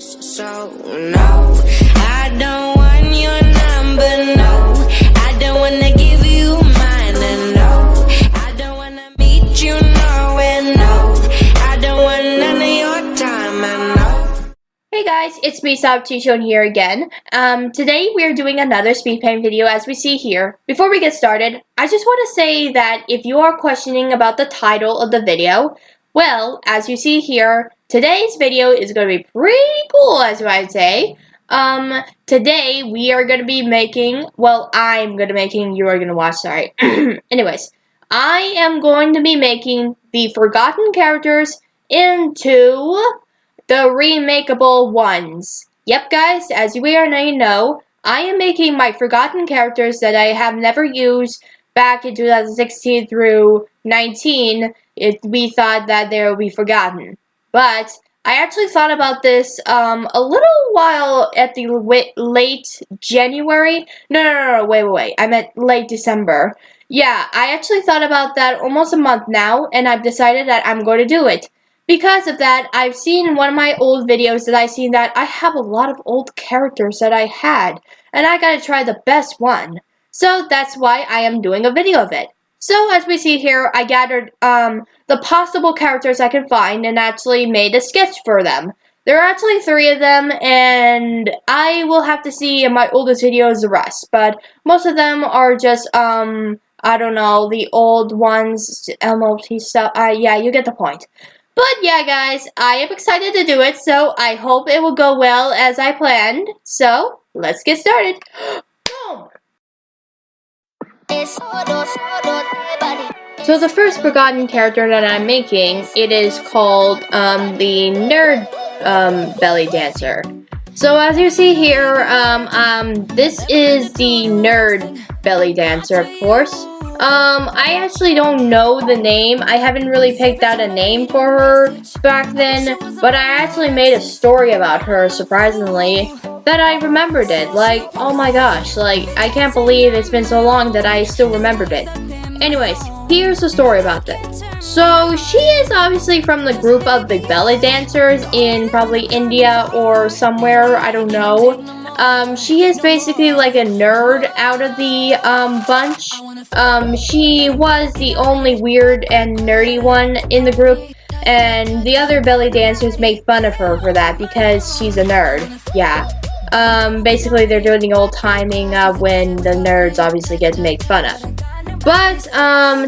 So no, I don't want your number, no. I don't wanna give you mine, and no, I don't wanna meet you nowhere, no. I don't want none of your time, and no. Hey guys, it's me, sooo here again. Today we're doing another speed paint video as we see here. Before we get started, I just want to say that if you are questioning about the title of the video, well, as you see here, today's video is going to be pretty cool, as I would say. Today we are going to be making, well, I'm going to be making, you are going to watch, sorry. Anyways, I am going to be making the forgotten characters into the remakeable ones. Yep, guys, as you already know, I am making my forgotten characters that I have never used back in 2016 through 19. We thought that they would be forgotten. But I actually thought about this a little while at the late January. No, wait. I meant late December. Yeah, I actually thought about that almost a month now, and I've decided that I'm going to do it. Because of that, I've seen in one of my old videos that I've seen that I have a lot of old characters that I had, and I gotta try the best one. So that's why I am doing a video of it. So as we see here, I gathered the possible characters I could find and actually made a sketch for them. There are actually 3 of them, and I will have to see in my oldest videos the rest. But most of them are just, I don't know, the old ones, MLT stuff. Yeah, you get the point. But yeah, guys, I am excited to do it, so I hope it will go well as I planned. So, let's get started. Boom! So the first forgotten character that I'm making, it is called the nerd belly dancer. So as you see here, this is the nerd belly dancer, of course. I actually don't know the name. I haven't really picked out a name for her back then, but I actually made a story about her, surprisingly, that I remembered it. Like, oh my gosh, like, I can't believe it's been so long that I still remembered it. Anyways, here's the story about this. So, she is obviously from the group of the belly dancers in probably India or somewhere, I don't know. She is basically like a nerd out of the bunch. She was the only weird and nerdy one in the group, and the other belly dancers make fun of her for that because she's a nerd. Yeah. Basically they're doing the old timing of when the nerds obviously get made fun of. But,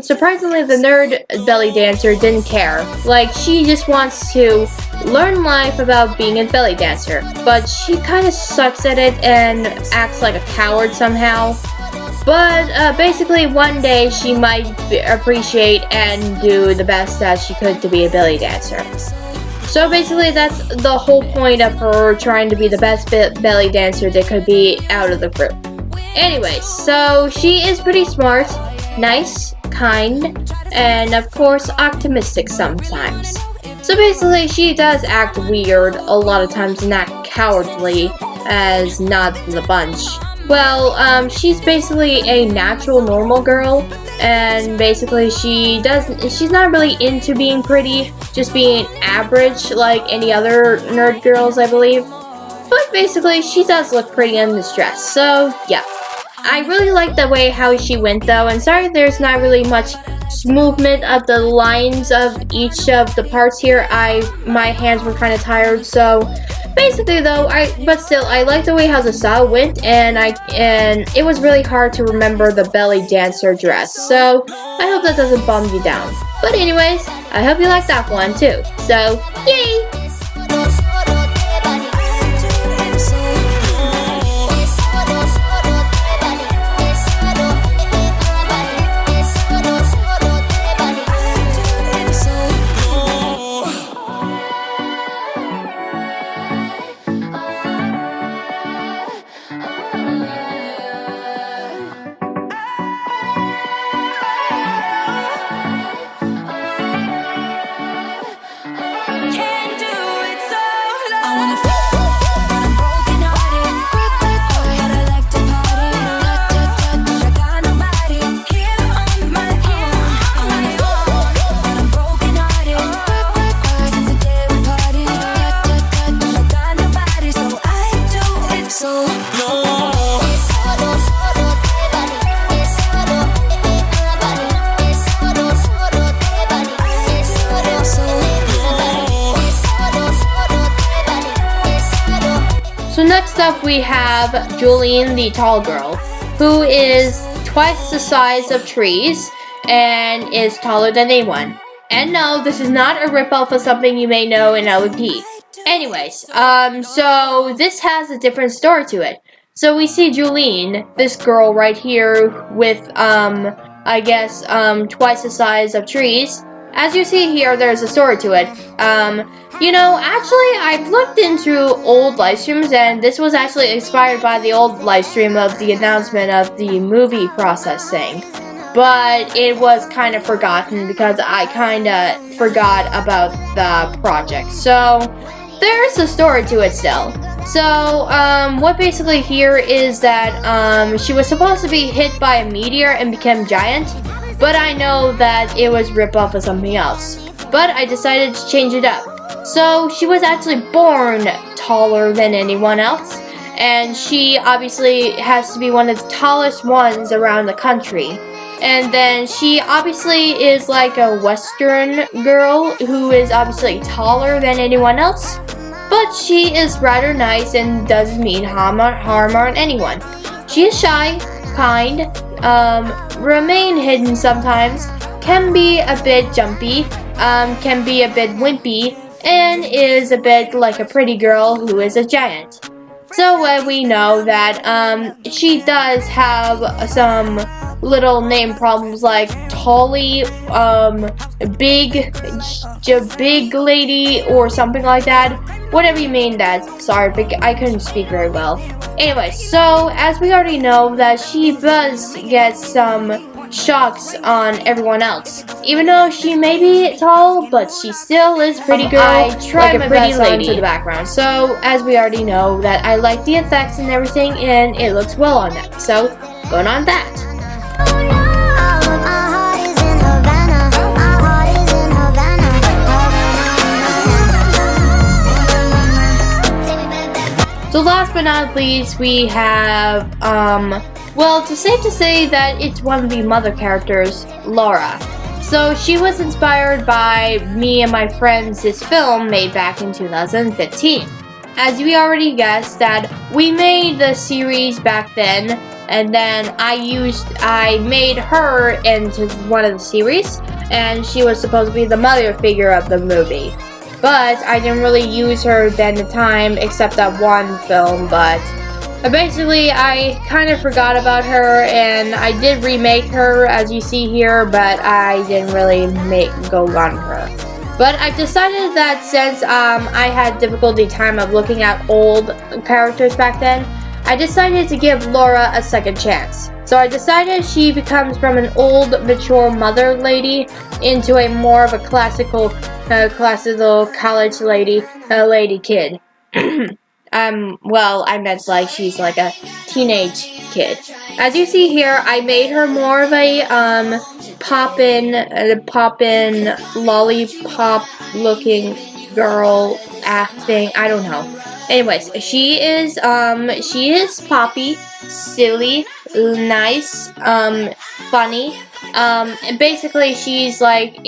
surprisingly, the nerd belly dancer didn't care. Like, she just wants to learn life about being a belly dancer. But she kind of sucks at it and acts like a coward somehow. But, basically, one day she might appreciate and do the best that she could to be a belly dancer. So, basically, that's the whole point of her trying to be the best belly dancer that could be out of the group. Anyways, so she is pretty smart, nice, kind, and of course optimistic sometimes. So basically she does act weird a lot of times and act cowardly as not the bunch. Well, she's basically a natural normal girl, and basically she's not really into being pretty, just being average like any other nerd girls, I believe. But basically she does look pretty in this dress, so yeah. I really like the way how she went though, and sorry there's not really much movement of the lines of each of the parts here. My hands were kind of tired, so basically though, but still I like the way how the style went, and it was really hard to remember the belly dancer dress. So I hope that doesn't bum you down. But anyways, I hope you like that one too. So yay! So next up we have Julian, the tall girl, who is twice the size of trees and is taller than anyone. And no, this is not a ripoff of something you may know in LP. Anyways, so this has a different story to it. So we see Julene, this girl right here with, I guess, twice the size of trees. As you see here, there's a story to it. You know, actually, I've looked into old live streams, and this was actually inspired by the old live stream of the announcement of the movie process thing. But it was kind of forgotten because I kind of forgot about the project. So, there's a story to it still. So, what basically here is that, she was supposed to be hit by a meteor and become giant, but I know that it was ripoff of something else. But I decided to change it up. So, she was actually born taller than anyone else, and she obviously has to be one of the tallest ones around the country. And then she obviously is like a Western girl who is obviously taller than anyone else. But she is rather nice and doesn't mean harm on anyone. She is shy, kind, remain hidden sometimes, can be a bit jumpy, can be a bit wimpy, and is a bit like a pretty girl who is a giant. So we know that she does have some little name problems like Tolly, big lady, or something like that. Whatever you mean that. Sorry, but I couldn't speak very well. Anyway, so as we already know that she does get some shocks on everyone else. Even though she may be tall, but she still is pretty girl. I try like my best onto the background. So as we already know that I like the effects and everything, and it looks well on that. So going on that. So last but not least, we have, well, it's safe to say that it's one of the mother characters, Laura. So she was inspired by me and my friends' this film made back in 2015. As we already guessed that we made the series back then, and then I made her into one of the series, and she was supposed to be the mother figure of the movie. But I didn't really use her then the time, except that one film, but basically I kind of forgot about her, and I did remake her, as you see here, but I didn't really go on her. But I decided that since I had difficulty time of looking at old characters back then, I decided to give Laura a second chance. So I decided she becomes from an old, mature mother lady into a more of a classical college lady kid. Well, I meant like she's like a teenage kid. As you see here, I made her more of a poppin' lollipop looking girl acting. I don't know. Anyways, she is poppy, silly, nice, funny. Basically, she's like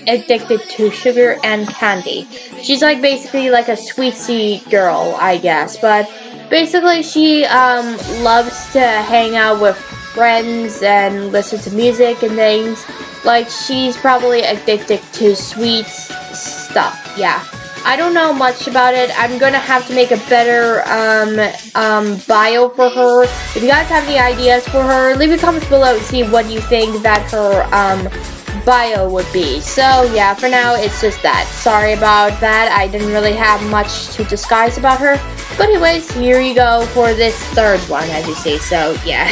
addicted to sugar and candy. She's like basically like a sweetie girl, I guess. But basically, she loves to hang out with friends and listen to music and things. Like she's probably addicted to sweet stuff. Yeah. I don't know much about it. I'm gonna have to make a better bio for her. If you guys have any ideas for her, leave a comments below and see what you think that her bio would be. So yeah, for now it's just that. Sorry about that. I didn't really have much to disguise about her. But anyways, here you go for this third one, as you see. So yeah.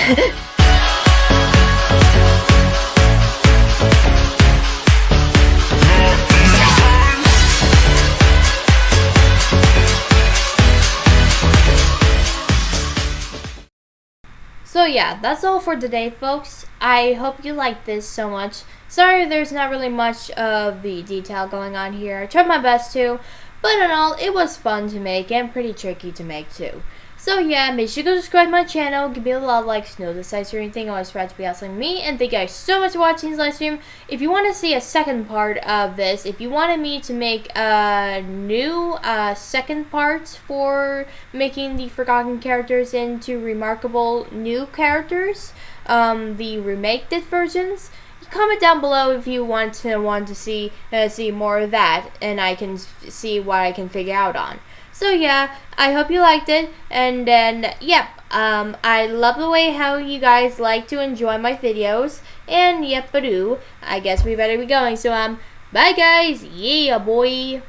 So yeah, that's all for today, folks. I hope you liked this so much. Sorry there's not really much of the detail going on here. I tried my best to, But in all, it was fun to make and pretty tricky to make too. So yeah, make sure to go subscribe to my channel, give me a lot of likes, know the size or anything, always proud to be awesome me, and thank you guys so much for watching this live stream. If you want to see a second part of this, if you wanted me to make a new second parts for making the forgotten characters into remarkable new characters, the remaked versions, comment down below if you want to see more of that, and I can see what I can figure out on. So yeah, I hope you liked it, and then yep, I love the way how you guys like to enjoy my videos, and yep, I guess we better be going. So bye guys, yeah boy.